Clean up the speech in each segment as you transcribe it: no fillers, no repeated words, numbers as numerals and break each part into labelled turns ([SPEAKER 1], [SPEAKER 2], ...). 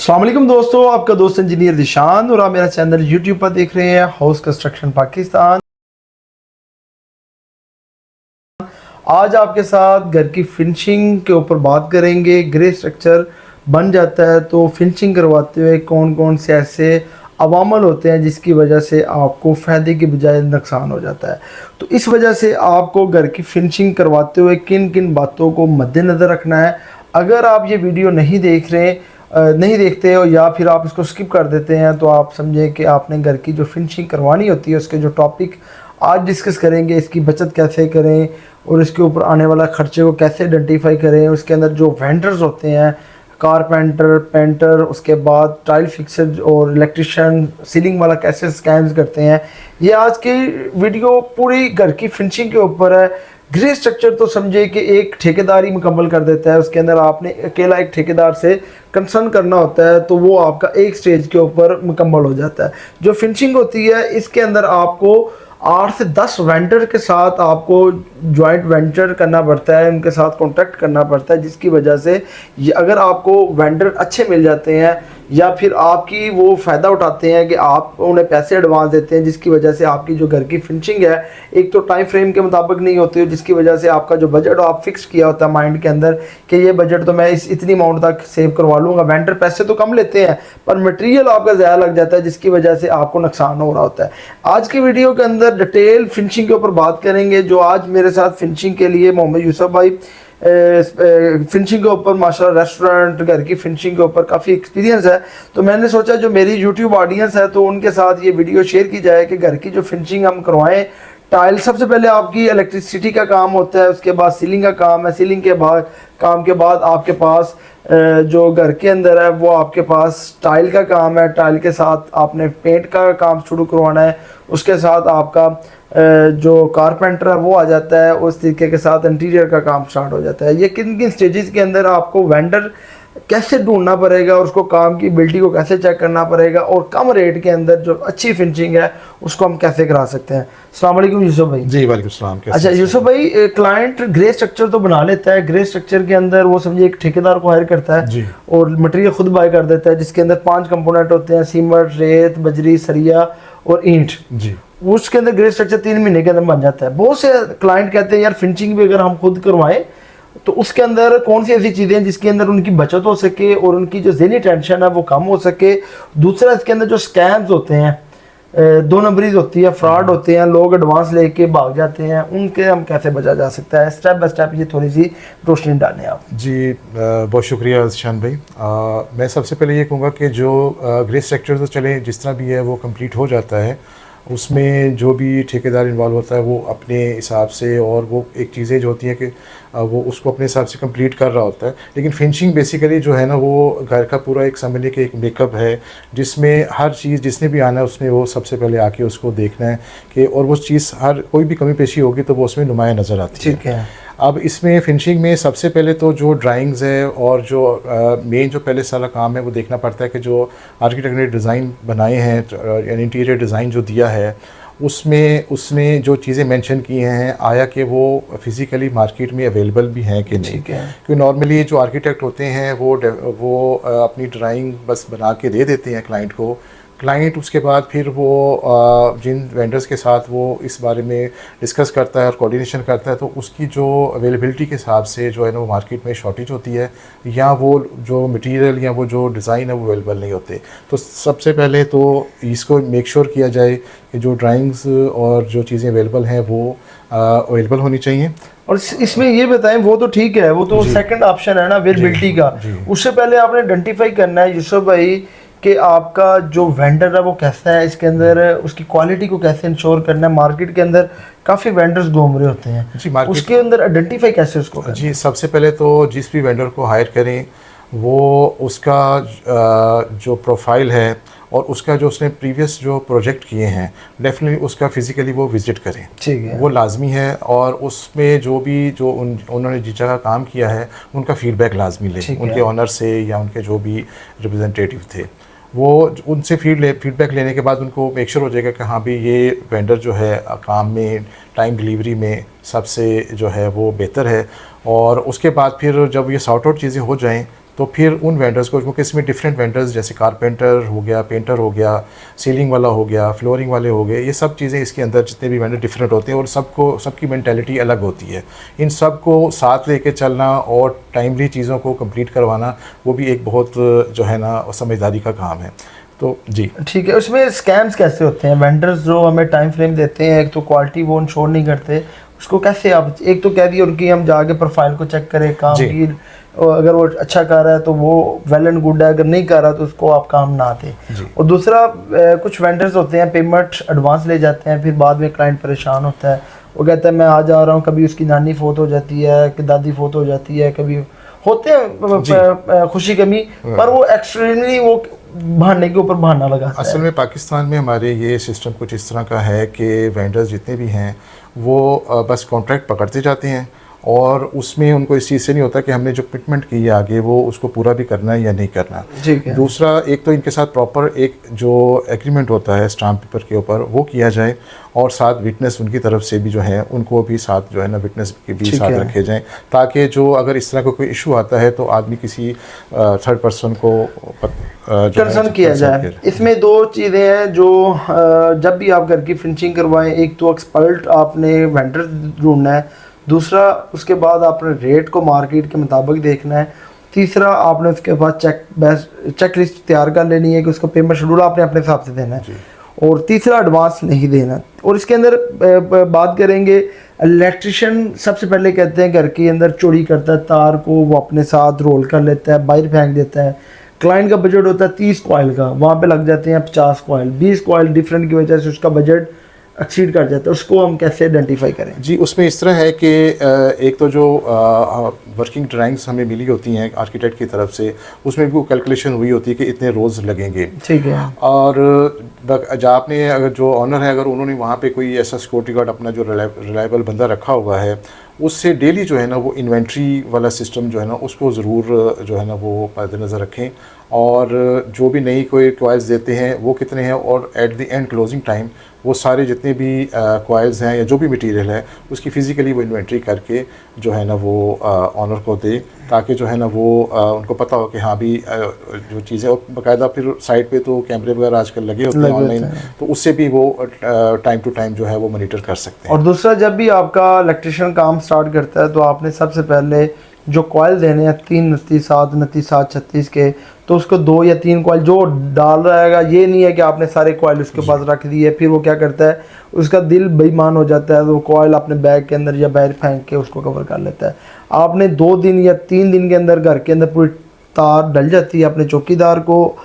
[SPEAKER 1] अस्सलाम वालेकुम दोस्तों, आपका दोस्त इंजीनियर दिशान और आप मेरा चैनल यूट्यूब पर देख रहे हैं हाउस कंस्ट्रक्शन पाकिस्तान। आज आपके साथ घर की फिनिशिंग के ऊपर बात करेंगे। ग्रे स्ट्रक्चर बन जाता है तो फिनिशिंग करवाते हुए कौन कौन से ऐसे अवामल होते हैं जिसकी वजह से आपको फ़ायदे के बजाय नुकसान हो जाता है। तो इस वजह से आपको घर की फिनिशिंग करवाते हुए किन किन बातों को मद्देनज़र रखना है। अगर आप ये वीडियो नहीं देखते हो या फिर आप इसको स्किप कर देते हैं तो आप समझें कि आपने घर की जो फिनिशिंग करवानी होती है उसके जो टॉपिक आज डिस्कस करेंगे, इसकी बचत कैसे करें और इसके ऊपर आने वाला खर्चे को कैसे आइडेंटिफाई करें। उसके अंदर जो वेंडर्स होते हैं, कारपेंटर, पेंटर, उसके बाद टाइल फिक्सर और इलेक्ट्रिशियन, सीलिंग वाला कैसे स्कैम्स करते हैं, ये आज की वीडियो पूरी घर की फिनिशिंग के ऊपर है। ग्रे स्ट्रक्चर तो समझे कि एक ठेकेदार ही मुकम्मल कर देता है। उसके अंदर आपने अकेला एक ठेकेदार से कंसर्न करना होता है तो वो आपका एक स्टेज के ऊपर मुकम्मल हो जाता है। जो फिनिशिंग होती है इसके अंदर आपको 8 से 10 वेंडर के साथ आपको जॉइंट वेंचर करना पड़ता है, उनके साथ कॉन्टैक्ट करना पड़ता है, जिसकी वजह से अगर आपको वेंडर अच्छे मिल जाते हैं या फिर आपकी वो फ़ायदा उठाते हैं कि आप उन्हें पैसे एडवांस देते हैं, जिसकी वजह से आपकी जो घर की फिनिशिंग है एक तो टाइम फ्रेम के मुताबिक नहीं होती है, जिसकी वजह से आपका जो बजट आप फिक्स किया होता है माइंड के अंदर कि ये बजट तो मैं इतनी अमाउंट तक सेव करवा लूँगा। वेंडर पैसे तो कम लेते हैं पर मटेरियल आपका ज़्यादा लग जाता है, जिसकी वजह से आपको नुकसान हो रहा होता है। आज की वीडियो के अंदर डिटेल फिनिशिंग के ऊपर बात करेंगे। जो आज मेरे साथ फिनिशिंग के लिए मोहम्मद यूसुफ भाई फिनिशिंग के ऊपर माशाल्लाह रेस्टोरेंट घर की फिनिशिंग के ऊपर काफ़ी एक्सपीरियंस है, तो मैंने सोचा जो मेरी यूट्यूब ऑडियंस है तो उनके साथ ये वीडियो शेयर की जाए कि घर की जो फिनिशिंग हम करवाएं। टाइल सबसे पहले आपकी इलेक्ट्रिसिटी का काम होता है, उसके बाद सीलिंग का काम है, सीलिंग के बाद आपके पास जो घर के अंदर है वो आपके पास टाइल का काम है। टाइल के साथ आपने पेंट का काम शुरू करवाना है, उसके साथ आपका जो कारपेंटर है वो आ जाता है, उस तरीके के साथ इंटीरियर का काम स्टार्ट हो जाता है। ये किन किन स्टेजेस के अंदर आपको वेंडर कैसे ढूंढना पड़ेगा और उसको काम की एबिलिटी को कैसे चेक करना पड़ेगा और कम रेट के अंदर जो अच्छी फिनिशिंग है उसको हम कैसे करा सकते हैं। अस्सलाम वालेकुम यूसुफ भाई।
[SPEAKER 2] जी वालेकुम सलाम।
[SPEAKER 1] अच्छा यूसुफ भाई, क्लाइंट ग्रे स्ट्रक्चर तो बना लेता है, ग्रे स्ट्रक्चर के अंदर वो समझिए एक ठेकेदार को हायर करता है
[SPEAKER 2] जी।
[SPEAKER 1] और मटेरियल खुद बाय कर देता है, जिसके अंदर 5 कंपोनेंट होते हैं, सीमेंट, रेत, बजरी, सरिया और ईंट जी। उसके अंदर ग्रे स्ट्रक्चर 3 महीने के अंदर बन जाता है। बहुत से क्लाइंट कहते हैं यार फिनिशिंग भी अगर हम खुद करवाएं तो उसके अंदर कौन सी ऐसी चीज़ें हैं जिसके अंदर उनकी बचत हो सके और उनकी जो ज़हनी टेंशन है वो कम हो सके। दूसरा, इसके अंदर जो स्कैम्स होते हैं, 2 नंबरीज होती है, फ्रॉड होते हैं, लोग एडवांस लेके भाग जाते हैं, उनके हम कैसे बचा जा सकता है। स्टेप बाय स्टेप ये थोड़ी सी रोशनी डालें आप।
[SPEAKER 2] जी बहुत शुक्रिया शान भाई। मैं सबसे पहले ये कहूँगा कि जो ग्रे स्ट्रक्चर तो चले जिस तरह भी है वो कंप्लीट हो जाता है, उसमें जो भी ठेकेदार इन्वॉल्व होता है वो अपने हिसाब से और वो एक चीज़ें जो होती हैं कि वो उसको अपने हिसाब से कंप्लीट कर रहा होता है। लेकिन फिनिशिंग बेसिकली जो है ना वो घर का पूरा एक समझने के एक मेकअप है, जिसमें हर चीज़ जिसने भी आना है उसने वो सबसे पहले आके उसको देखना है कि और वो चीज़ हर कोई भी कमी पेशी होगी तो वो उसमें नुमाया नज़र आती है।
[SPEAKER 1] ठीक है।
[SPEAKER 2] अब इसमें फिनिशिंग में सबसे पहले तो जो ड्राइंग्स है और जो मेन जो पहले सारा काम है वो देखना पड़ता है कि जो आर्किटेक्ट ने डिज़ाइन बनाए हैं यानी इंटीरियर डिज़ाइन जो दिया है उसमें उसने जो चीज़ें मेंशन की हैं आया कि वो फिज़िकली मार्केट में अवेलेबल भी हैं कि नहीं। क्योंकि नॉर्मली जो आर्किटेक्ट होते हैं वो अपनी ड्राइंग बस बना के दे देते हैं क्लाइंट को। क्लाइंट उसके बाद फिर वो जिन वेंडर्स के साथ वो इस बारे में डिस्कस करता है और कोऑर्डिनेशन करता है तो उसकी जो अवेलेबिलिटी के हिसाब से जो है ना वो मार्केट में शॉर्टेज होती है या वो जो मटेरियल या वो जो डिज़ाइन है वो अवेलेबल नहीं होते। तो सबसे पहले तो इसको मेक श्योर किया जाए कि जो ड्राइंग्स और जो चीज़ें अवेलेबल हैं वो अवेलेबल होनी चाहिए।
[SPEAKER 1] और इसमें ये बताएं, वो तो ठीक है, वो तो सेकंड ऑप्शन है ना अवेलेबिलिटी का। उससे पहले आपने आइडेंटिफाई करना है यूसुफ भाई कि आपका जो वेंडर है वो कैसा है, इसके अंदर उसकी क्वालिटी को कैसे इंश्योर करना है। मार्केट के अंदर काफ़ी वेंडर्स घूम रहे होते हैं जी, उसके अंदर आइडेंटिफाई कैसे उसको करना?
[SPEAKER 2] जी सबसे पहले तो जिस भी वेंडर को हायर करें वो उसका जो प्रोफाइल है और उसका जो उसने प्रीवियस जो प्रोजेक्ट किए हैं डेफिनेटली उसका फिज़िकली वो विज़िट करें। ठीक है, वो लाजमी है। और उसमें जो भी जो उन्होंने जिस जगह काम किया है उनका फ़ीडबैक लाजमी ले, उनके ऑनर से या उनके जो भी रिप्रेजेंटेटिव थे वो उनसे फीडबैक लेने के बाद उनको मेक श्योर हो जाएगा कि हाँ भी ये वेंडर जो है काम में टाइम डिलीवरी में सबसे जो है वो बेहतर है। और उसके बाद फिर जब ये सॉर्ट आउट चीज़ें हो जाएं तो फिर उन वेंडर्स को, क्योंकि इसमें डिफरेंट वेंडर्स जैसे कारपेंटर हो गया, पेंटर हो गया, सीलिंग वाला हो गया, फ्लोरिंग वाले हो गए, ये सब चीज़ें इसके अंदर जितने भी वेंडर डिफरेंट होते हैं और सबकी मेंटालिटी अलग होती है। इन सब को साथ लेके चलना और टाइमली चीज़ों को कंप्लीट करवाना, वो भी एक बहुत जो है ना समझदारी का काम है। तो जी
[SPEAKER 1] ठीक है। उसमें स्कैम्स कैसे होते हैं? वेंडर्स जो हमें टाइम फ्रेम देते हैं, एक तो क्वालिटी वो इंश्योर नहीं करते, उसको कैसे आप, एक तो कह दिए उनकी हम जाके प्रोफाइल को चेक करें काम की, अगर वो अच्छा कर रहा है तो वो वेल एंड गुड है, अगर नहीं कर रहा तो उसको आप काम ना दें। और दूसरा कुछ वेंडर्स होते हैं पेमेंट एडवांस ले जाते हैं, फिर बाद में क्लाइंट परेशान होता है, वो कहता है मैं आ जा रहा हूँ, कभी उसकी नानी फोत हो जाती है, कि दादी फोत हो जाती है, कभी होते हैं खुशी कमी, पर वो एक्सट्रीमली वो बहाने के ऊपर बहाना लगाता है।
[SPEAKER 2] असल में पाकिस्तान में हमारे ये सिस्टम कुछ इस तरह का है कि वेंडर्स जितने भी हैं वो बस कॉन्ट्रैक्ट पकड़ते जाते हैं और उसमें उनको इस चीज़ से नहीं होता कि हमने जो कमिटमेंट की है आगे वो उसको पूरा भी करना है या नहीं करना। दूसरा, एक तो इनके साथ प्रॉपर एक जो एग्रीमेंट होता है स्टाम्प पेपर के ऊपर वो किया जाए, और साथ विटनेस उनकी तरफ से भी जो है उनको भी साथ जो है ना विटनेस के भी साथ रखे जाएं, ताकि जो अगर इस तरह का कोई इशू आता है तो आदमी किसी थर्ड पर्सन को
[SPEAKER 1] कंसर्न किया जाए। इसमें दो चीज़ें हैं जो जब भी आप घर की फिनिशिंग करवाएं, एक तो एक्सपर्ट आपने वेंडर ढूंढना है, दूसरा उसके बाद आपने रेट को मार्केट के मुताबिक देखना है, तीसरा आपने उसके बाद चेक लिस्ट तैयार कर लेनी है कि उसका पेमेंट शेड्यूल आपने अपने हिसाब से देना है, और तीसरा एडवांस नहीं देना। और इसके अंदर बात करेंगे, इलेक्ट्रिशियन सबसे पहले कहते हैं घर के अंदर चोरी करता है तार को, वो अपने साथ रोल कर लेता है, बाहर फेंक देता है। क्लाइंट का बजट होता है 30 कॉइल का, वहाँ पे लग जाते हैं 50 कॉइल, 20 कॉइल डिफरेंट की वजह से उसका बजट एक्सीड कर जाता है। उसको हम कैसे आइडेंटिफाई करें?
[SPEAKER 2] जी, उसमें इस तरह है कि एक तो जो वर्किंग ड्राइंग्स हमें मिली होती हैं आर्किटेक्ट की तरफ से, उसमें भी वो कैलकुलेशन हुई होती है कि इतने रोज़ लगेंगे।
[SPEAKER 1] ठीक है।
[SPEAKER 2] और जब आपने अगर जो ऑनर है अगर उन्होंने वहाँ पे कोई ऐसा सिक्योरिटी गार्ड अपना जो रिलायबल बंदा रखा हुआ है, उससे डेली जो है ना वो इन्वेंट्री वाला सिस्टम जो है ना उसको ज़रूर जो है ना वो मद्देनज़र रखें, और जो भी नई कोई कॉइल्स देते हैं वो कितने हैं, और at the end closing time वो सारे जितने भी कॉइल्स हैं या जो भी मटेरियल है उसकी फ़िज़िकली वो इन्वेंट्री करके जो है ना वो ऑनर को दे, ताकि जो है ना वो उनको पता हो कि हाँ भी जो चीज़ें, और बाकायदा फिर साइड पे तो कैमरे वगैरह आजकल लगे होते हैं ऑनलाइन, तो उससे भी वो टाइम टू टाइम जो है वो मॉनिटर कर सकते हैं।
[SPEAKER 1] और दूसरा, जब भी आपका इलेक्ट्रिशियन काम स्टार्ट करता है तो आपने सबसे पहले जो कॉइल देने हैं 3, 29, 7, 29, 7, 36 के, तो उसको 2 या 3 कॉइल जो डाल रहेगा, ये नहीं है कि आपने सारे कॉइल उसके पास रख दिए, फिर वो क्या करता है उसका दिल बेईमान हो जाता है, तो वो कॉइल अपने बैग के अंदर या बाहर फेंक के उसको कवर कर लेता है। आपने 2 दिन या 3 दिन के अंदर घर के अंदर पूरी तार डल जाती है, अपने चौकीदार को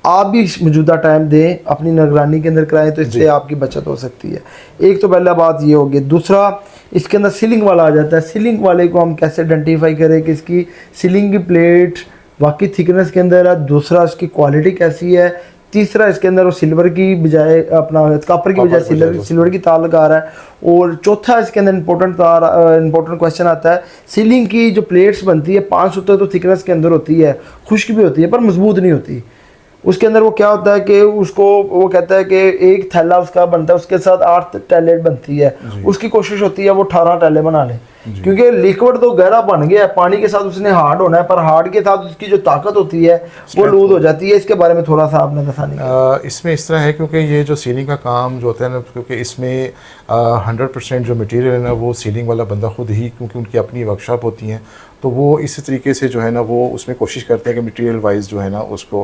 [SPEAKER 1] आप भी मौजूदा टाइम दें, अपनी निगरानी के अंदर कराएं, तो इससे आपकी बचत हो सकती है। एक तो पहला बात ये होगी। दूसरा, इसके अंदर सीलिंग वाला आ जाता है। सीलिंग वाले को हम कैसे आइडेंटिफाई करें कि इसकी सीलिंग की प्लेट वाकई थिकनेस के अंदर है, दूसरा इसकी क्वालिटी कैसी है, तीसरा इसके अंदर वो सिल्वर की बजाय अपना कॉपर की बजाय सिल्वर की तार लगा रहा है, और चौथा इसके अंदर इंपॉर्टेंट क्वेश्चन आता है, सीलिंग की जो प्लेट्स बनती है 5 सूत्र तो थिकनेस के अंदर होती है, खुश्क भी होती है पर मजबूत नहीं होती। उसके अंदर वो क्या होता है कि उसको वो कहता है कि एक थैला उसका बनता है, उसके साथ 8 टैलेट बनती है, उसकी कोशिश होती है वो 18 टैले बना ले, क्योंकि लिक्विड तो गहरा बन गया है, पानी के साथ उसने हार्ड होना है, पर हार्ड के साथ उसकी जो ताकत होती है वो लूज हो जाती है। इसके बारे में थोड़ा सा आपने बताना।
[SPEAKER 2] इसमें इस तरह है क्योंकि ये जो सीलिंग का काम जो होता है ना, क्योंकि इसमें 100% जो मटेरियल है ना वो सीलिंग वाला बंदा खुद ही, क्योंकि उनकी अपनी वर्कशॉप होती हैं, तो वो इसी तरीके से जो है ना वो उसमें कोशिश करते हैं कि मटेरियल वाइज जो है ना उसको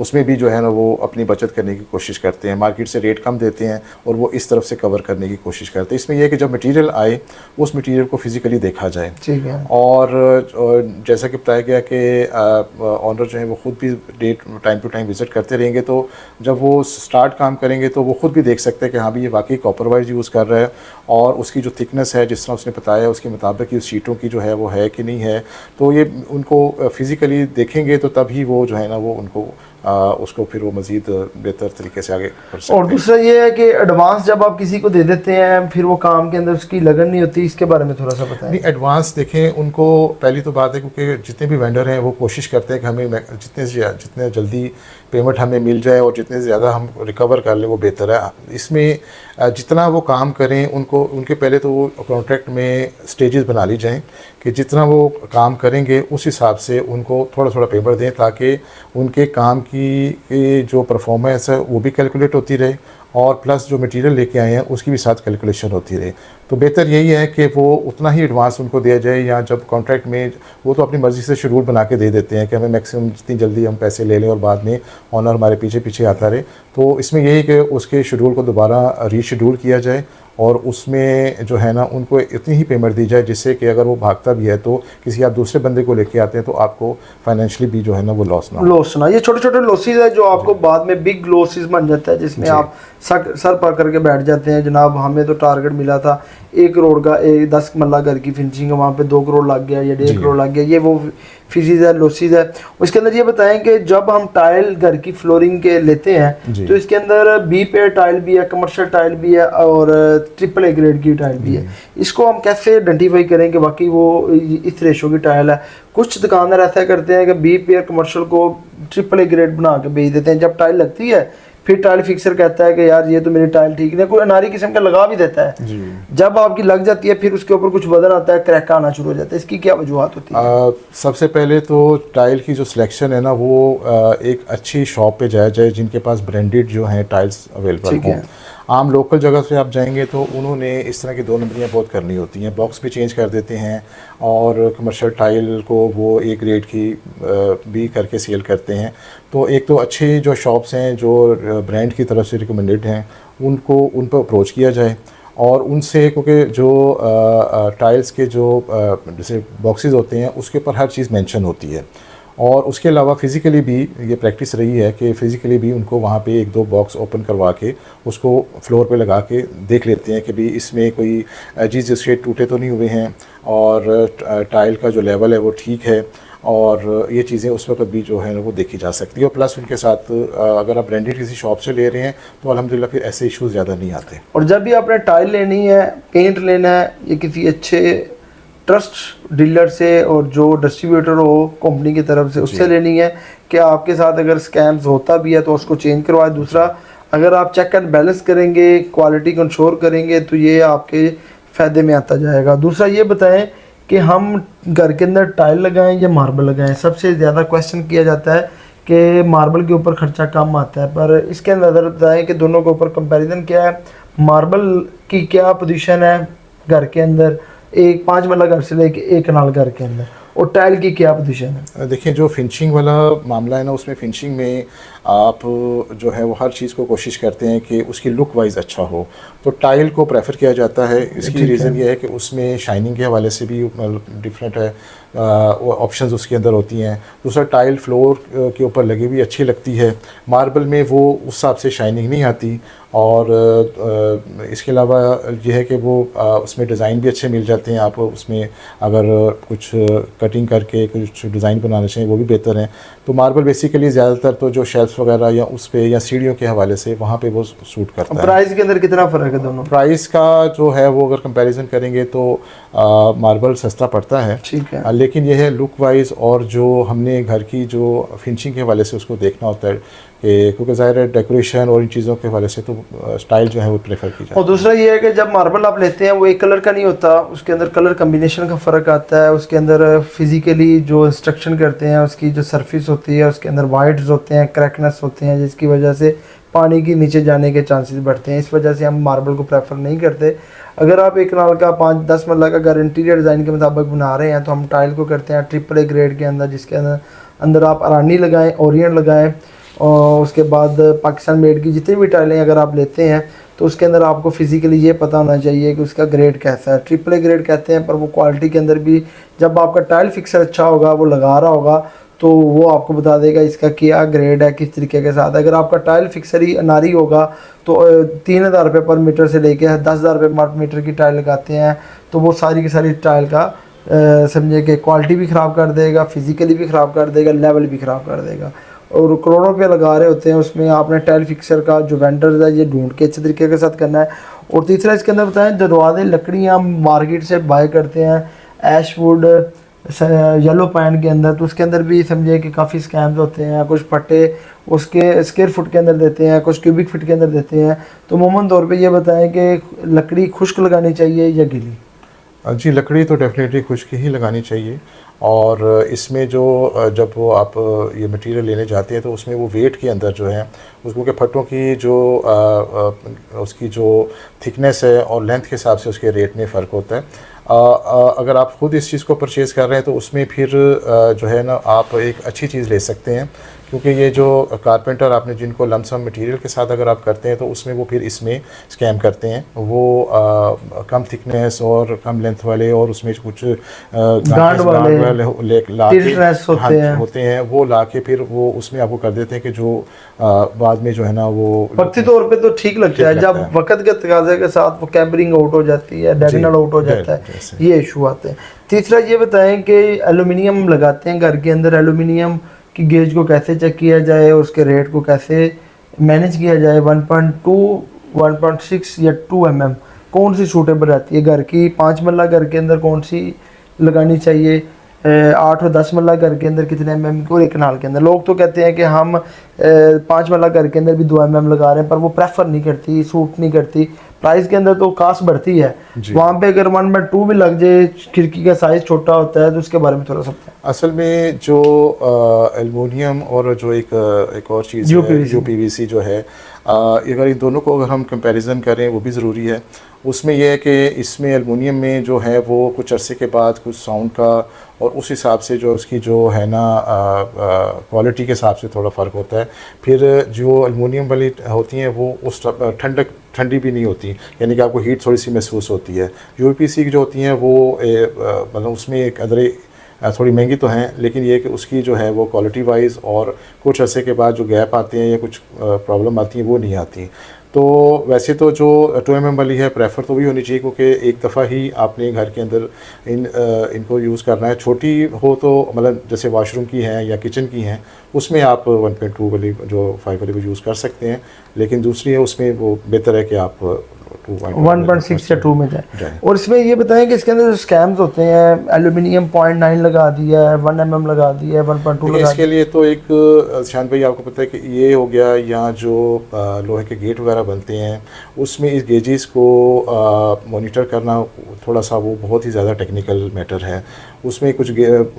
[SPEAKER 2] उसमें भी जो है ना वो अपनी बचत करने की कोशिश करते हैं, मार्केट से रेट कम देते हैं और वो इस तरफ से कवर करने की कोशिश करते हैं। इसमें यह है कि जब मटेरियल आए उस मटेरियल को फिज़िकली देखा जाए,
[SPEAKER 1] ठीक है।
[SPEAKER 2] और जैसा कि बताया गया कि ऑनर जो है वो ख़ुद भी टाइम टू टाइम विज़िट करते रहेंगे, तो जब वो स्टार्ट काम करेंगे तो वो ख़ुद भी देख सकते हैं कि हाँ भी ये वाकई कॉपर वाइज यूज़ कर रहा है, और उसकी जो थिकनेस है जिस तरह उसने बताया उसके मुताबिक ही उस शीटों की जो है वो है कि नहीं है, तो ये उनको फिज़िकली देखेंगे तो तभी वो जो है ना वो उनको उसको फिर वो मज़ीद बेहतर तरीके से आगे कर सकते
[SPEAKER 1] और दूसरा ये है कि एडवांस जब आप किसी को दे देते हैं फिर वो काम के अंदर उसकी लगन नहीं होती, इसके बारे में थोड़ा सा बताएं।
[SPEAKER 2] नहीं, एडवांस देखें, उनको पहली तो बात है क्योंकि जितने भी वेंडर हैं वो कोशिश करते हैं कि हमें जितने जल्दी पेमेंट हमें मिल जाए और जितने ज़्यादा हम रिकवर कर लें वो बेहतर है। इसमें जितना वो काम करें उनके पहले तो वो कॉन्ट्रैक्ट में स्टेजेस बना ली जाएं कि जितना वो काम करेंगे उस हिसाब से उनको थोड़ा थोड़ा पेमेंट दें, ताकि उनके काम की जो परफॉर्मेंस है वो भी कैलकुलेट होती रहे और प्लस जो मटेरियल लेके आए हैं उसकी भी साथ कैलकुलेशन होती रहे। तो बेहतर यही है कि वो उतना ही एडवांस उनको दिया जाए, या जब कॉन्ट्रैक्ट में वो तो अपनी मर्ज़ी से शेड्यूल बना के दे देते हैं कि हमें मैक्सिमम जितनी जल्दी हम पैसे ले लें और बाद में ऑनर हमारे पीछे पीछे आता रहे। तो इसमें यही कि उसके शेड्यूल को दोबारा रीशेड्यूल किया जाए और उसमें जो है ना उनको इतनी ही पेमेंट दी जाए जिससे कि अगर वो भागता भी है तो किसी आप दूसरे बंदे को लेके आते हैं तो आपको फाइनेंशियली भी जो है ना वो लॉस ना।
[SPEAKER 1] ये छोटे छोटे लॉसेस है जो आपको बाद में बिग लॉसेस बन जाता है, जिसमें आप सर पर करके बैठ जाते हैं। जनाब हमें तो टारगेट मिला था 1 करोड़ का, 10 मरला घर की फिनिशिंग है, वहाँ पे 2 करोड़ लग गया या 1.5 करोड़ लग गया। ये वो फीसिस है, लॉसेस है। उसके अंदर ये बताएं कि जब हम टाइल घर की फ्लोरिंग के लेते हैं तो इसके अंदर बी पे टाइल भी है, कमर्शियल टाइल भी है और ट्रिपल ए ग्रेड की टाइल भी है। इसको हम कैसे आइडेंटिफाई करें कि बाकी वो इस रेशो की टाइल है? कुछ दुकानदार ऐसा करते हैं कि बी पे कमर्शियल को ट्रिपल ए ग्रेड बना के बेच देते हैं। जब टाइल लगती है फिर टाइल फिक्सर कहता है कि यार ये तो मेरी टाइल ठीक नहीं, कोई अनारी किस्म का लगा भी देता है। जब आपकी लग जाती है फिर उसके ऊपर कुछ वजन आता है, क्रैक आना शुरू हो जाता है। इसकी क्या वजूहत होती है?
[SPEAKER 2] सबसे पहले तो टाइल की जो सिलेक्शन है ना वो एक अच्छी शॉप पे जाया जाए जिनके पास ब्रांडेड जो हैं टाइल्स अवेलेबल हों। आम लोकल जगह से आप जाएंगे तो उन्होंने इस तरह की 2 नंबरियाँ बहुत करनी होती हैं, बॉक्स भी चेंज कर देते हैं और कमर्शियल टाइल को वो एक ग्रेड की भी करके सेल करते हैं। तो एक तो अच्छे जो शॉप्स हैं जो ब्रांड की तरफ से रिकमेंडेड हैं उन पर अप्रोच किया जाए और उनसे, क्योंकि जो टाइल्स के जो जैसे बॉक्सेस होते हैं उसके ऊपर हर चीज़ मेंशन होती है। और उसके अलावा फ़िज़िकली भी ये प्रैक्टिस रही है कि फ़िज़िकली भी उनको वहाँ पे 1-2 बॉक्स ओपन करवा के उसको फ्लोर पे लगा के देख लेते हैं कि भी इसमें कोई चीज़ जिसके टूटे तो नहीं हुए हैं और टाइल का जो लेवल है वो ठीक है, और ये चीज़ें उस वक्त भी जो है वो देखी जा सकती है। और प्लस उनके साथ अगर आप ब्रांडेड किसी शॉप से ले रहे हैं तो अल्हम्दुलिल्लाह फिर ऐसे इश्यूज़ ज़्यादा नहीं आते।
[SPEAKER 1] और जब भी आपने टाइल लेनी है, पेंट लेना है, ये किसी अच्छे ट्रस्ट डीलर से और जो डिस्ट्रीब्यूटर हो कंपनी की तरफ से उससे लेनी है कि आपके साथ अगर स्कैम्स होता भी है तो उसको चेंज करवाए। दूसरा, अगर आप चेक एंड बैलेंस करेंगे, क्वालिटी कंट्रोल करेंगे तो ये आपके फ़ायदे में आता जाएगा। दूसरा ये बताएं कि हम घर के अंदर टाइल लगाएं या मार्बल लगाएं? सबसे ज़्यादा क्वेश्चन किया जाता है कि मार्बल के ऊपर ख़र्चा कम आता है, पर इसके अंदर बताएं कि दोनों के ऊपर कंपैरिजन क्या है, मार्बल की क्या पोजीशन है घर के अंदर, एक 5 मरला घर से लेके 1 कनाल घर के अंदर, और टाइल की क्या पोजीशन है?
[SPEAKER 2] देखिए, जो फिनिशिंग वाला मामला है ना उसमें फिनिशिंग में आप जो है वो हर चीज़ को कोशिश करते हैं कि उसकी लुक वाइज अच्छा हो, तो टाइल को प्रेफर किया जाता है। इसकी रीज़न ये है कि उसमें शाइनिंग के हवाले से भी डिफरेंट है, ऑप्शंस उसके अंदर होती हैं। दूसरा, टाइल फ्लोर के ऊपर लगी हुई अच्छी लगती है, मार्बल में वो उस हिसाब से शाइनिंग नहीं आती। और इसके अलावा ये है कि वो उसमें डिज़ाइन भी अच्छे मिल जाते हैं। आप उसमें अगर कुछ कटिंग करके कुछ डिज़ाइन बनाना चाहिए वो भी बेहतर हैं। तो मार्बल बेसिकली ज़्यादातर तो जो शेल्फ वगैरह या उस पे या सीढ़ियों के हवाले से वहाँ पे वो सूट करता है।
[SPEAKER 1] प्राइस के अंदर कितना फ़र्क है दोनों?
[SPEAKER 2] प्राइस का जो है वो अगर कंपैरिजन करेंगे तो मार्बल सस्ता पड़ता है,
[SPEAKER 1] ठीक है,
[SPEAKER 2] लेकिन यह है लुक वाइज और जो हमने घर की जो फिनिशिंग के हवाले से उसको देखना होता है क्योंकि ज़ाहिर है डेकोरेशन और इन चीज़ों के हवाले से तो स्टाइल जो है वो प्रेफर की जाती है।
[SPEAKER 1] और दूसरा ये है कि जब मार्बल आप लेते हैं वो एक कलर का नहीं होता, उसके अंदर कलर कम्बिनेशन का फ़र्क आता है। उसके अंदर फिज़िकली जो इंस्ट्रक्शन करते हैं उसकी जो सरफेस होती है उसके अंदर वाइट्स होते हैं, क्रैकनेस होते हैं, जिसकी वजह से पानी के नीचे जाने के चांसेस बढ़ते हैं। इस वजह से हम मार्बल को प्रेफर नहीं करते। अगर आप 1 कनाल का 5-10 मरला का घर इंटीरियर डिज़ाइन के मुताबिक बना रहे हैं तो हम टाइल को करते हैं ट्रिपल ए ग्रेड के अंदर, जिसके अंदर आप अरानी लगाएं, ओरिएंट लगाएं, और उसके बाद पाकिस्तान मेड की जितनी भी टाइलें अगर आप लेते हैं तो उसके अंदर आपको फिज़िकली ये पता होना चाहिए कि उसका ग्रेड कैसा है। ट्रिपल ए ग्रेड कहते हैं, पर वो क्वालिटी के अंदर भी जब आपका टाइल फिक्सर अच्छा होगा, वो लगा रहा होगा, तो वो आपको बता देगा इसका क्या ग्रेड है, किस तरीके के साथ। अगर आपका टाइल फिक्सर ही अनारी होगा तो 3000 रुपये पर मीटर से लेके 10,000 रुपये पर मीटर की टाइल लगाते हैं, तो वो सारी की सारी टाइल का समझे कि क्वालिटी भी ख़राब कर देगा, फिज़िकली भी ख़राब कर देगा, लेवल भी ख़राब कर देगा। और करोड़ों रुपये लगा रहे होते हैं, उसमें आपने टाइल फिक्सर का जो वेंडर्स है ये ढूंढ के अच्छे तरीके के साथ करना है। और तीसरा इसके अंदर बताएं, दरवाजे लकड़ियाँ मार्केट से बाय करते हैं एशवुड येलो पाइन के अंदर, तो उसके अंदर भी समझे कि काफ़ी स्कैम्स होते हैं। कुछ फटे उसके स्क्वायर फुट के अंदर देते हैं, कुछ क्यूबिक फीट के अंदर देते हैं। तो अमूमन तौर पे ये बताएं कि लकड़ी खुश्क लगानी चाहिए या गीली?
[SPEAKER 2] जी, लकड़ी तो डेफिनेटली खुश्क ही लगानी चाहिए। और इसमें जो जब वो आप ये मटेरियल लेने जाते हैं तो उसमें वो वेट के अंदर जो है उसको के फट्टों की जो उसकी जो थिकनेस है और लेंथ के हिसाब से उसके रेट में फ़र्क होता है। अगर आप ख़ुद इस चीज़ को परचेज़ कर रहे हैं तो उसमें फिर जो है ना आप एक अच्छी चीज़ ले सकते हैं, क्योंकि ये जो कारपेंटर आपने जिनको लमसम मटेरियल के साथ अगर आप करते हैं तो उसमें वो फिर इसमें स्कैम करते हैं। वो कम थिकनेस और कम लेंथ वाले और उसमें कुछ
[SPEAKER 1] गांड वाले
[SPEAKER 2] होते हैं वो ला के फिर वो उसमें आपको कर देते हैं कि जो बाद में जो है ना वो
[SPEAKER 1] वक्ती तौर पे तो ठीक लगता है, जब वक्त के तकाजे के साथ वो कैमरिंग आउट हो जाती है, डायगोनल आउट हो जाता है, ये इशू आते हैं। तीसरा ये बताएं कि एल्यूमिनियम लगाते हैं घर के अंदर, एल्यूमिनियम की गेज को कैसे चेक किया जाए, उसके रेट को कैसे मैनेज किया जाए? 1.2, 1.6 या 2 mm कौन सी सूटेबल रहती है घर की? 5 मरला घर के अंदर कौन सी लगानी चाहिए? 8 और 10 मरला घर के अंदर कितने mm की? और 1 कनाल के अंदर लोग तो कहते हैं कि हम 5 मरला घर के अंदर भी 2 mm लगा रहे हैं, पर वो प्रेफर नहीं करती, सूट नहीं करती। प्राइस के अंदर तो कास्ट बढ़ती है, वहाँ पे अगर 1/2 भी लग जाए, खिड़की का साइज़ छोटा होता है, तो उसके बारे में थोड़ा सा
[SPEAKER 2] असल में जो एल्युमिनियम और जो एक और चीज़ यूपीवीसी जो है, अगर इन दोनों को अगर हम कंपैरिजन करें वो भी ज़रूरी है। उसमें यह है कि इसमें एल्युमिनियम में जो है वो कुछ अरसे के बाद कुछ साउंड का और उस हिसाब से जो उसकी जो है ना क्वालिटी के हिसाब से थोड़ा फ़र्क होता है। फिर जो एल्युमिनियम वाली होती हैं वो उस ठंडी भी नहीं होती, यानी कि आपको हीट थोड़ी सी महसूस होती है। यूपीवीसी की जो होती हैं वो मतलब उसमें एक अदरे थोड़ी महंगी तो हैं, लेकिन ये कि उसकी जो है वो क्वालिटी वाइज और कुछ अरसे के बाद जो गैप आते हैं या कुछ प्रॉब्लम आती है वो नहीं आती। तो वैसे तो जो 2 mm वाली है प्रेफर तो भी होनी चाहिए, क्योंकि एक दफ़ा ही आपने घर के अंदर इनको यूज़ करना है। छोटी हो तो मतलब जैसे वॉशरूम की हैं या किचन की हैं उसमें आप 1.2 वाली जो 5 वाली वो यूज़ कर सकते हैं, लेकिन दूसरी है उसमें वो बेहतर है कि आप
[SPEAKER 1] 1.6 या 2 में जाए। और इसमें ये बताएं कि इसके अंदर जो स्कैम्स होते हैं, एल्यूमिनियम 0.9 लगा दिया है, 1 mm लगा दिया है, 1.2 लगा।
[SPEAKER 2] इसके लिए तो एक शान भाई आपको पता है कि ये हो गया, या जो लोहे के गेट वगैरह बनते हैं उसमें इस गेजेस को मॉनिटर करना थोड़ा सा वो बहुत ही ज़्यादा टेक्निकल मैटर है। उसमें कुछ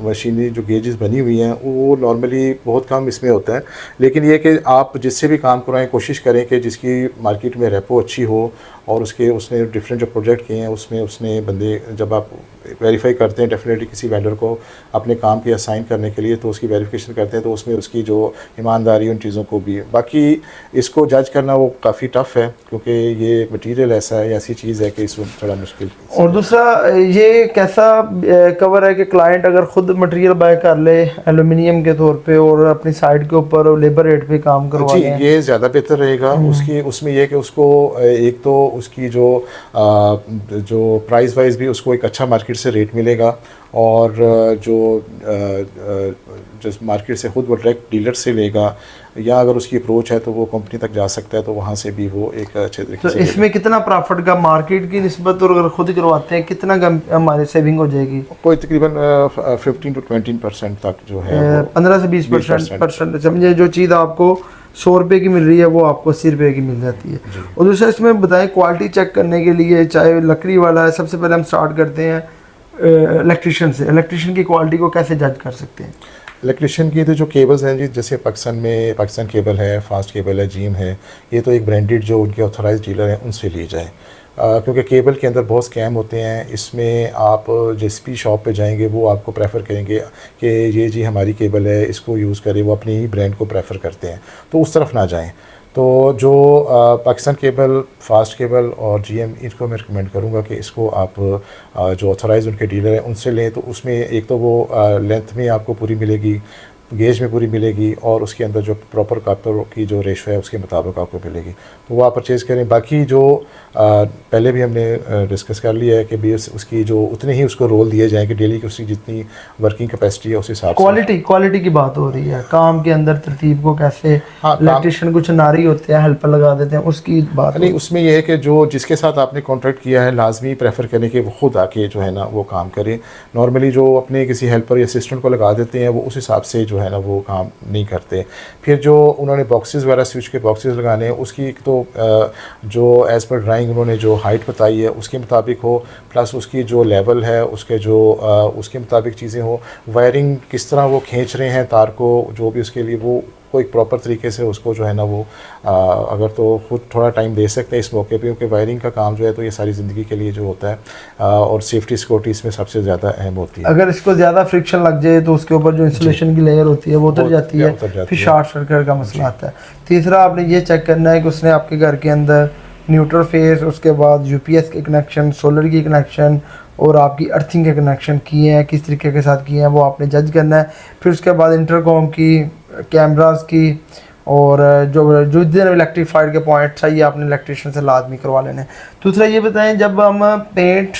[SPEAKER 2] मशीनरी जो गेजेस बनी हुई हैं वो नॉर्मली बहुत कम इसमें होता है, लेकिन ये कि आप जिससे भी काम कराएं कोशिश करें कि जिसकी मार्केट में रेपो अच्छी हो और उसने डिफरेंट जो प्रोजेक्ट किए हैं उसमें उसने बंदे जब आप वेरीफाई करते हैं डेफिनेटली किसी वेंडर को अपने काम की असाइन करने के लिए, तो उसकी वेरिफिकेशन करते हैं तो उसमें उसकी जो ईमानदारी उन चीज़ों को भी, बाकी इसको जज करना वो काफ़ी टफ़ है क्योंकि ये मटेरियल ऐसा है, ऐसी चीज़ है कि इसमें थोड़ा मुश्किल।
[SPEAKER 1] और दूसरा ये कैसा कवर है कि क्लाइंट अगर ख़ुद मटेरियल बाय कर ले एल्यूमिनियम के तौर पे और अपनी साइड के ऊपर लेबर रेट पे काम करवा ले,
[SPEAKER 2] ये ज़्यादा बेहतर रहेगा। उसमें यह कि उसको एक तो उसकी जो प्राइस वाइज भी उसको एक अच्छा मार्केट से रेट मिलेगा, और जो मार्केट से खुद वो डायरेक्ट डीलर से लेगा, या अगर उसकी अप्रोच है तो वो कंपनी तक जा सकता है तो वहाँ से भी वो एक अच्छे तरीके से।
[SPEAKER 1] तो इसमें कितना प्रॉफिट का मार्केट की निस्बत, और अगर खुद करवाते हैं कितना हमारी सेविंग हो जाएगी?
[SPEAKER 2] कोई तकरीबन 15 to 20% तक जो है
[SPEAKER 1] 15 से 20% समझे। जो चीज़ आपको 100 रुपये की मिल रही है वो आपको 80 रुपये की मिल जाती है। और दूसरा इसमें बताएं क्वालिटी चेक करने के लिए, चाहे लकड़ी वाला है, सबसे पहले हम स्टार्ट करते हैं इलेक्ट्रिशियन से। इलेक्ट्रिशियन की क्वालिटी को कैसे जज कर सकते हैं?
[SPEAKER 2] इलेक्ट्रिशियन की तो जो केबल्स हैं जी, जैसे पाकिस्तान केबल है, फास्ट केबल है, जीम है, ये तो एक ब्रांडेड जो उनके ऑथराइज डीलर हैं उनसे ली जाए, क्योंकि केबल के अंदर बहुत स्कैम होते हैं। इसमें आप जिस भी शॉप पे जाएंगे वो आपको प्रेफर करेंगे कि ये जी हमारी केबल है, इसको यूज़ करें, वो अपनी ही ब्रांड को प्रेफर करते हैं, तो उस तरफ ना जाएं। तो जो पाकिस्तान केबल, फास्ट केबल और जीएम, इसको मैं रिकमेंड करूँगा कि इसको आप जो ऑथराइज उनके डीलर हैं उनसे लें, तो उसमें एक तो वो लेंथ में आपको पूरी मिलेगी, गेज में पूरी मिलेगी और उसके अंदर जो प्रॉपर कॉपर की जो रेशो है उसके मुताबिक आपको मिलेगी, तो वो आप परचेज़ करें। बाकी जो पहले भी हमने डिस्कस कर लिया है कि भी उसकी जो उतने ही उसको रोल दिए जाएंगे डेली की, उसकी जितनी वर्किंग कैपेसिटी है उस हिसाब से।
[SPEAKER 1] क्वालिटी की बात हो रही है, काम के अंदर तरतीब को कैसे,
[SPEAKER 2] हाँ,
[SPEAKER 1] इलेक्ट्रिशियन कुछ नारी होते हैं हेल्पर लगा देते हैं, उसकी बात
[SPEAKER 2] नहीं, उसमें यह है कि जो जिसके साथ आपने कॉन्ट्रैक्ट किया है लाजमी प्रेफर करें कि वो खुद आके जो है ना वो काम करे। नॉर्मली जो अपने किसी हेल्पर या असिस्टेंट को लगा देते हैं वो उस हिसाब से जो है ना वो काम नहीं करते। फिर जो उन्होंने बॉक्सेस वगैरह स्विच के बॉक्सेस लगाने हैं उसकी तो जो एज़ पर ड्राइंग उन्होंने जो हाइट बताई है उसके मुताबिक हो, प्लस उसकी जो लेवल है उसके जो उसके मुताबिक चीज़ें हो। वायरिंग किस तरह वो खींच रहे हैं तार को, जो भी उसके लिए वो एक प्रॉपर तरीके से उसको जो है ना वो अगर तो खुद थोड़ा टाइम दे सकते हैं इस मौके पे, क्योंकि वायरिंग का काम जो है तो ये सारी ज़िंदगी के लिए जो होता है और सेफ्टी सिक्योरिटी इसमें सबसे ज़्यादा अहम होती है।
[SPEAKER 1] अगर इसको ज़्यादा फ्रिक्शन लग जाए तो उसके ऊपर जो इंसुलेशन की लेयर होती है वो उतर जाती है, फिर शॉर्ट सर्किट का मसला आता है। तीसरा आपने ये चेक करना है कि उसने आपके घर के अंदर न्यूट्रल फेस, उसके बाद यूपीएस के कनेक्शन, सोलर की कनेक्शन और आपकी अर्थिंग के कनेक्शन किए हैं, किस तरीके के साथ किए हैं वो आपने जज करना है। फिर उसके बाद इंटरकॉम की, कैमरास की और जो दिन इलेक्ट्रीफाइड के पॉइंट्स है ये आपने इलेक्ट्रिशियन से लाजमी करवा लेने हैं। दूसरा ये बताएं, जब हम पेंट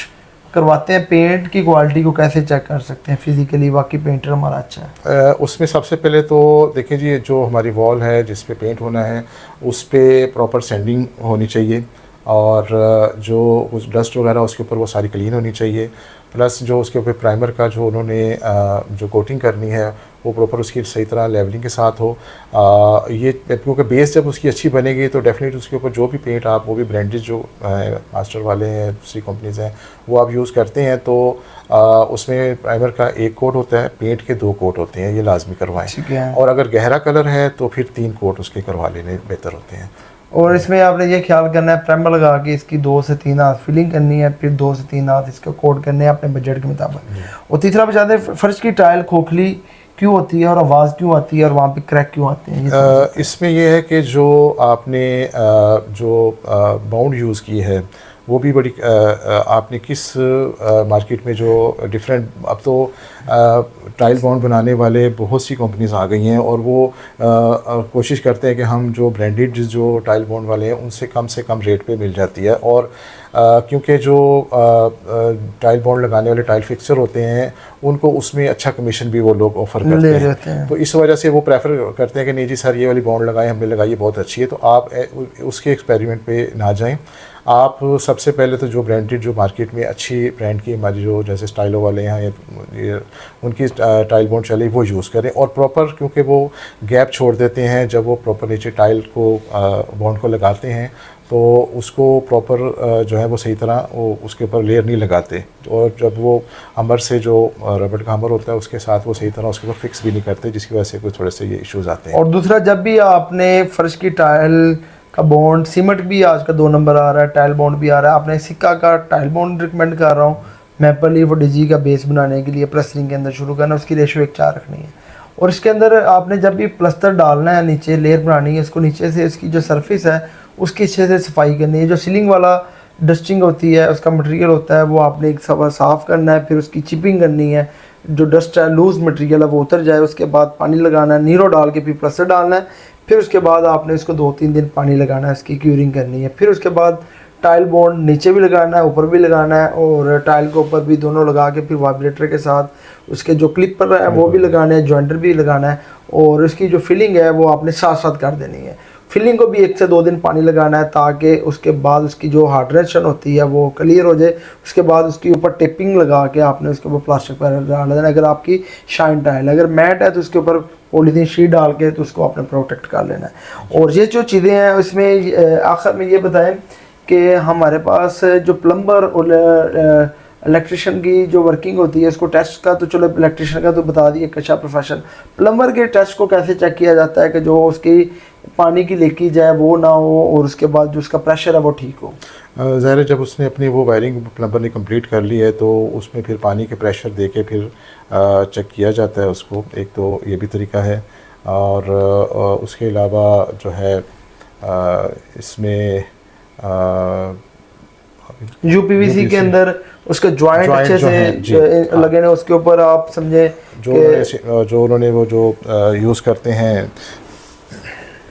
[SPEAKER 1] करवाते हैं पेंट की क्वालिटी को कैसे चेक कर सकते हैं फिज़िकली, वाकई पेंटर हमारा अच्छा है?
[SPEAKER 2] उसमें सबसे पहले तो देखें जी, जो हमारी वॉल है जिस पे पेंट होना है उस पर प्रॉपर सैंडिंग होनी चाहिए और जो उस डस्ट वगैरह उसके ऊपर वो सारी क्लीन होनी चाहिए। प्लस जो उसके ऊपर प्राइमर का जो उन्होंने जो कोटिंग करनी है वो प्रॉपर उसकी सही तरह लेवलिंग के साथ हो। ये क्योंकि बेस जब उसकी अच्छी बनेगी तो डेफिनेटली उसके ऊपर जो भी पेंट आप, वो भी ब्रांडेड जो मास्टर वाले हैं, दूसरी कंपनीज हैं, वो आप यूज़ करते हैं तो उसमें प्राइमर का एक कोट होता है, पेंट के 2 कोट होते हैं, ये लाजमी करवाएं। और अगर गहरा कलर है तो फिर 3 कोट उसके करवा लेने बेहतर होते हैं।
[SPEAKER 1] और इसमें आपने ये ख्याल करना है प्राइमर लगा के इसकी 2 से 3 हाथ फिलिंग करनी है, फिर 2 से 3 हाथ इसका कोट करने हैं अपने बजट के मुताबिक। और तीसरा बता दें, फर्श की टाइल खोखली क्यों होती है और आवाज़ क्यों आती है और वहाँ पे क्रैक क्यों आते हैं?
[SPEAKER 2] इसमें यह है कि जो आपने जो बाउंड यूज़ की है वो भी बड़ी आपने किस मार्केट में जो डिफरेंट, अब तो टाइल बाउंड बनाने वाले बहुत सी कंपनीज आ गई हैं और वो कोशिश करते हैं कि हम जो ब्रांडेड जो टाइल बाउंड वाले हैं उनसे कम रेट पे मिल जाती है। और क्योंकि जो टाइल बाउंड लगाने वाले टाइल फिक्सर होते हैं उनको उसमें अच्छा कमीशन भी वो लोग ऑफ़र करते हैं, तो इस वजह से वो प्रेफर करते हैं कि नहीं जी सर ये वाली बाउंड लगाएं, हमने लगाई बहुत अच्छी है। तो आप उसके एक्सपेरिमेंट पे ना जाएं। आप सबसे पहले तो जो ब्रांडेड जो मार्केट में अच्छी ब्रांड की हमारी जो जैसे स्टाइलो वाले हैं या उनकी टाइल बाउंड चले वो यूज़ करें और प्रॉपर, क्योंकि वो गैप छोड़ देते हैं जब वो प्रॉपर नीचे टाइल को बाउंड को लगाते हैं तो उसको प्रॉपर जो है वो सही तरह वो उसके ऊपर लेयर नहीं लगाते और जब वो हमर से जो रबड़ का हमर होता है उसके साथ वो सही तरह उसके ऊपर फिक्स भी नहीं करते, जिसकी वजह से कोई थोड़े से ये इश्यूज़ आते हैं।
[SPEAKER 1] और दूसरा, जब भी आपने फर्श की टाइल का बॉन्ड, सीमेंट भी आज का 2 नंबर आ रहा है, टाइल बॉन्ड भी आ रहा है, आपने सिक्का का टाइल बॉन्ड रिकमेंड कर रहा हूँ मैपल लीफ और डिजी का बेस बनाने के लिए प्लस्टरिंग के अंदर शुरू करना, उसकी रेशो 1:4 रखनी है। और इसके अंदर आपने जब भी प्लस्तर डालना है, नीचे लेयर बनानी है, इसको नीचे से इसकी जो सरफेस है उसकी अच्छे से सफाई करनी है। जो सीलिंग वाला डस्टिंग होती है उसका मटेरियल होता है वो आपने एक साफ़ करना है, फिर उसकी चिपिंग करनी है, जो डस्ट है लूज़ मटेरियल है वो उतर जाए, उसके बाद पानी लगाना है, नीरो डाल के फिर प्लस्तर डालना है, फिर उसके बाद आपने इसको 2-3 दिन पानी लगाना है, इसकी क्यूरिंग करनी है। फिर उसके बाद टाइल बॉन्ड नीचे भी लगाना है, ऊपर भी लगाना है और टाइल के ऊपर भी दोनों लगा के फिर वाइब्रेटर के साथ उसके जो क्लिपर है वो भी लगाने हैं, जॉइंटर भी लगाना है और इसकी जो फिलिंग है वो आपने साथ साथ कर देनी है। फिलिंग को भी 1 से 2 दिन पानी लगाना है ताकि उसके बाद उसकी जो हार्डनेशन होती है वो क्लियर हो जाए। उसके बाद उसके ऊपर टेपिंग लगा के आपने उसके ऊपर प्लास्टिक पर डाल देना। अगर आपकी शाइन टाइल, अगर मैट है तो उसके ऊपर पॉलीथीन शीट डाल के तो उसको आपने प्रोटेक्ट कर लेना है। और ये जो चीज़ें हैं उसमें आखिर में ये बताएं कि हमारे पास जो प्लम्बर और इलेक्ट्रिशियन की जो वर्किंग होती है इसको टेस्ट का तो चलो इलेक्ट्रिशियन का तो बता दिए एक अच्छा प्रोफेशन, प्लम्बर के टेस्ट को कैसे चेक किया जाता है कि जो उसकी पानी की लीकेज है वो ना हो और उसके बाद जो उसका प्रेशर है वो ठीक हो?
[SPEAKER 2] ज़ाहिर है जब उसने अपनी वो वायरिंग प्लम्बर ने कंप्लीट कर ली है तो उसमें फिर पानी के प्रेशर दे के फिर चेक किया जाता है उसको। एक तो ये भी तरीका है और उसके अलावा जो है इसमें
[SPEAKER 1] यूपीवीसी के अंदर उसका जॉइंट अच्छे से लगे हैं, उसके ऊपर आप समझे
[SPEAKER 2] जो उन्होंने वो जो यूज़ करते हैं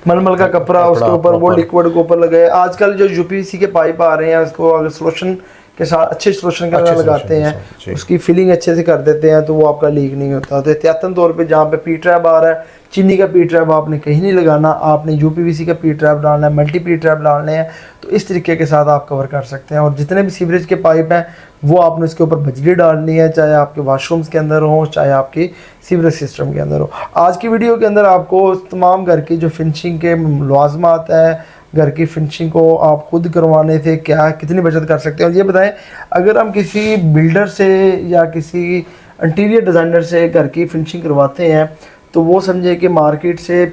[SPEAKER 1] मलमल का कपड़ा, उसके ऊपर वो लिक्विड के ऊपर लगे। आजकल जो यूपीवीसी के पाइप आ रहे हैं, उसको अगर सोल्यूशन के साथ अच्छे सोल्यूशन के साथ लगाते हैं, उसकी फिलिंग अच्छे से कर देते हैं, तो वो आपका लीक नहीं होता। तो एहतियातन तौर पे जहाँ पे पी ट्रैप आ रहा है, चीनी का पी ट्रैप आपने कहीं नहीं लगाना, आपने यूपीवीसी का पी ट्रैप डालना है, मल्टी पी ट्रैप डालने हैं। तो इस तरीके के साथ आप कवर कर सकते हैं। और जितने भी सीवरेज के पाइप हैं वो आपने इसके ऊपर बजरी डालनी है, चाहे आपके वाशरूम्स के अंदर हो, चाहे आपकी सीवरेज सिस्टम के अंदर हो। आज की वीडियो के अंदर आपको तमाम घर की जो फिनिशिंग के मुलाजमात है, घर की फिनिशिंग को आप खुद करवाने से क्या कितनी बचत कर सकते हैं। और ये बताएं, अगर हम किसी बिल्डर से या किसी इंटीरियर डिज़ाइनर से घर की फिनिशिंग करवाते हैं, तो वो समझे कि मार्केट से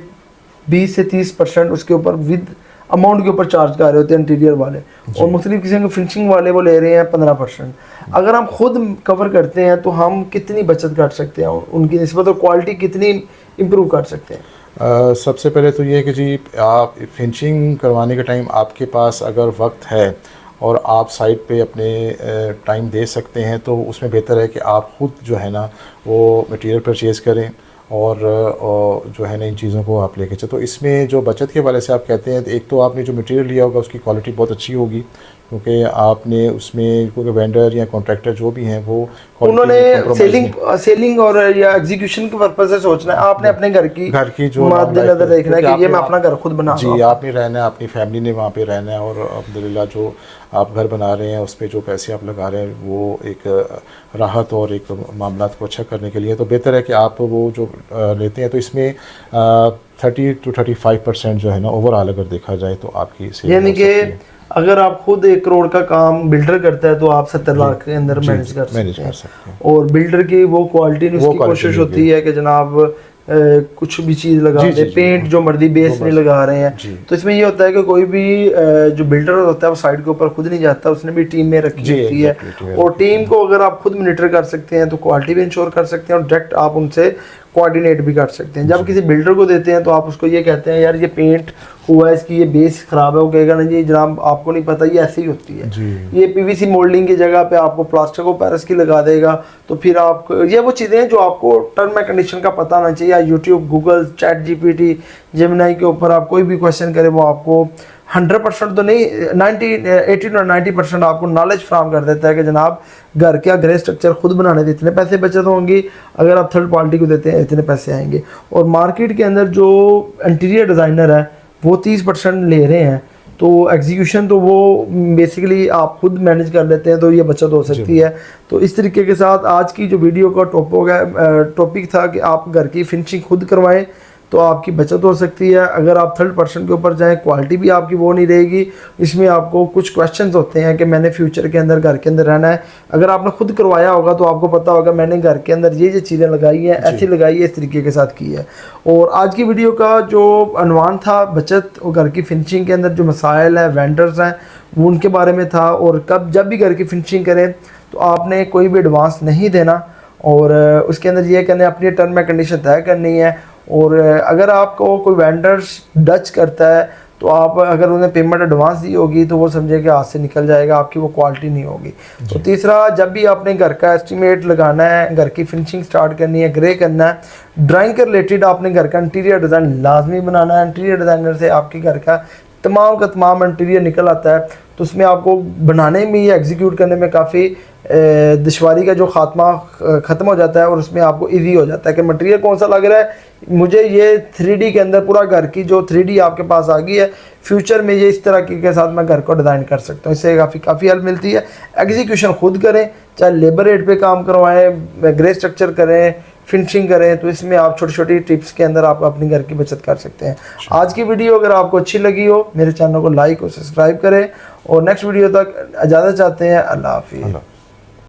[SPEAKER 1] 20 से 30% उसके ऊपर विद अमाउंट के ऊपर चार्ज कर रहे होते हैं इंटीरियर वाले, और मुख्तलिफ किस्म के फिनिशिंग वाले वो ले रहे हैं 15%। अगर हम खुद कवर करते हैं तो हम कितनी बचत कर सकते हैं, उनकी निस्बत और क्वालिटी कितनी इम्प्रूव कर सकते हैं।
[SPEAKER 2] सबसे पहले तो ये है कि जी आप फिनिशिंग करवाने के टाइम आपके पास अगर वक्त है और आप साइट पे अपने टाइम दे सकते हैं, तो उसमें बेहतर है कि आप खुद जो है ना वो मटेरियल परचेज़ करें और जो है ना इन चीज़ों को आप लेके चले। तो इसमें जो बचत के वाले से आप कहते हैं, एक तो आपने जो मटेरियल लिया होगा उसकी क्वालिटी बहुत अच्छी होगी, क्योंकि आपने उसमें क्योंकि वेंडर या कॉन्ट्रैक्टर जो भी हैं वो
[SPEAKER 1] उन्होंने सेलिंग और या एग्जीक्यूशन के पर्पस से सोचना है। आपने अपने घर की जो मद्देनजर देखना है कि ये मैं अपना घर खुद बना रहा हूं।
[SPEAKER 2] जी, आपने रहना है, अपनी फैमिली ने वहाँ पे रहना है, और अल्हम्दुलिल्लाह जो आप घर बना रहे हैं उस पर जो पैसे आप लगा रहे हैं वो एक राहत और एक मामलात को अच्छा करने के लिए। तो बेहतर है कि आप वो जो लेते हैं, तो इसमें 30 to 35% जो है ना ओवरऑल अगर देखा जाए तो आपकी,
[SPEAKER 1] यानी कि अगर आप खुद 1 करोड़ का काम बिल्डर करता है तो आप 70 लाख के अंदर मैनेज कर सकते हैं। और बिल्डर की वो क्वालिटी उसकी कोशिश होती है कि जनाब कुछ भी चीज़ लगा दे, पेंट जो मर्जी बेस नहीं लगा रहे हैं। तो इसमें ये होता है कि कोई भी जो बिल्डर होता है वो साइड के ऊपर खुद नहीं जाता, उसने भी टीम में रखी होती है। और टीम को अगर आप खुद मॉनिटर कर सकते हैं तो क्वालिटी भी इंश्योर कर सकते हैं और डायरेक्ट आप उनसे कोऑर्डिनेट भी कर सकते हैं। जब किसी बिल्डर को देते हैं तो आप उसको ये कहते हैं यार ये पेंट हुआ है, इसकी ये बेस खराब है, वो कहेगा ना जी जनाब आपको नहीं पता, ये ऐसे ही होती है, ये पीवीसी मोल्डिंग की जगह पे आपको प्लास्टिक और पैरस की लगा देगा। तो फिर आप ये वो चीज़ें जो आपको टर्म एंड कंडीशन का पता होना चाहिए। या YouTube, Google, chat GPT, Gemini के ऊपर आप कोई भी क्वेश्चन करें वो आपको 100% तो नहीं 80 और 90% आपको नॉलेज फ्राहम कर देता है कि जनाब घर का ग्रे स्ट्रक्चर खुद बनाने से इतने पैसे बचत होंगी, अगर आप थर्ड पार्टी को देते हैं इतने पैसे आएंगे। और मार्केट के अंदर जो इंटीरियर डिज़ाइनर है वो 30% ले रहे हैं, तो एग्जीक्यूशन तो वो बेसिकली आप खुद मैनेज कर लेते हैं, तो ये बचत हो सकती है। तो इस तरीके के साथ आज की जो वीडियो का टॉपिक था कि आप घर की फिनिशिंग खुद करवाएं तो आपकी बचत हो सकती है। अगर आप 3rd के ऊपर जाएं, क्वालिटी भी आपकी वो नहीं रहेगी। इसमें आपको कुछ क्वेश्चंस होते हैं कि मैंने फ्यूचर के अंदर घर के अंदर रहना है, अगर आपने खुद करवाया होगा तो आपको पता होगा मैंने घर के अंदर ये चीज़ें लगाई हैं, ऐसी लगाई है, इस तरीके के साथ की है। और आज की वीडियो का जो अनवान था बचत और घर की फिनिशिंग के अंदर जो मसाइल हैं, वेंडर्स हैं, वो उनके बारे में था। और जब भी घर की फिनिशिंग करें तो आपने कोई भी एडवांस नहीं देना और उसके अंदर ये करना है अपनी टर्म एंड कंडीशन तय करनी है। और अगर आपको कोई वेंडर्स डच करता है तो आप अगर उन्हें पेमेंट एडवांस दी होगी तो वो समझे कि हाथ से निकल जाएगा, आपकी वो क्वालिटी नहीं होगी। तो तीसरा, जब भी आपने घर का एस्टिमेट लगाना है, घर की फिनिशिंग स्टार्ट करनी है, ग्रे करना है, ड्राइंग के रिलेटेड आपने घर का इंटीरियर डिज़ाइन लाजमी बनाना है। इंटीरियर डिज़ाइनर से आपके घर का तमाम इंटीरियर निकल आता है, तो उसमें आपको बनाने में या एग्जीक्यूट करने में काफ़ी दुश्वारी का जो खात्मा ख़त्म हो जाता है और उसमें आपको इजी हो जाता है कि मटेरियल कौन सा लग रहा है, मुझे ये 3D के अंदर पूरा घर की जो 3D आपके पास आ गई है, फ्यूचर में ये इस तरह के साथ मैं घर को डिज़ाइन कर सकता हूँ। इससे काफ़ी हेल्प मिलती है। एग्जीक्यूशन खुद करें, चाहे लेबर रेट पे काम करवाएं, ग्रे स्ट्रक्चर करें, फिनिशिंग करें, तो इसमें आप छोटी छोटी टिप्स के अंदर आप अपने घर की बचत कर सकते हैं। आज की वीडियो अगर आपको अच्छी लगी हो, मेरे चैनल को लाइक और सब्सक्राइब करें और नेक्स्ट वीडियो तक इजाज़त चाहते हैं। अल्लाह हाफिज़।